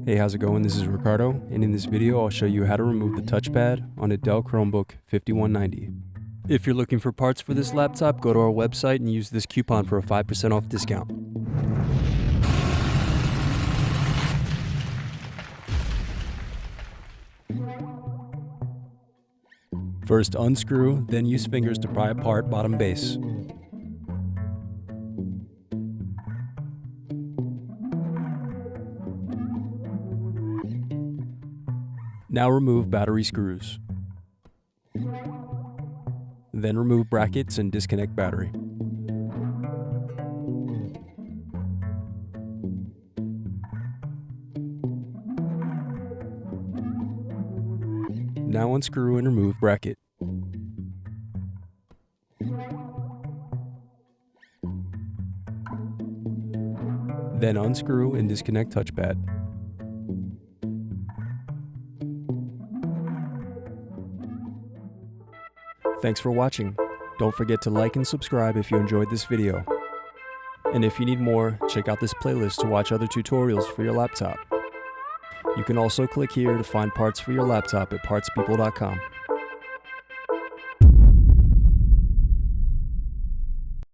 Hey, how's it going? This is Ricardo, and in this video I'll show you how to remove the touchpad on a Dell Chromebook 5190. If you're looking for parts for this laptop, go to our website and use this coupon for a 5% off discount. First unscrew, then use fingers to pry apart bottom base. Now remove battery screws. Then remove brackets and disconnect battery. Now unscrew and remove bracket. Then unscrew and disconnect touchpad. Thanks for watching. Don't forget to like and subscribe if you enjoyed this video. And if you need more, check out this playlist to watch other tutorials for your laptop. You can also click here to find parts for your laptop at partspeople.com.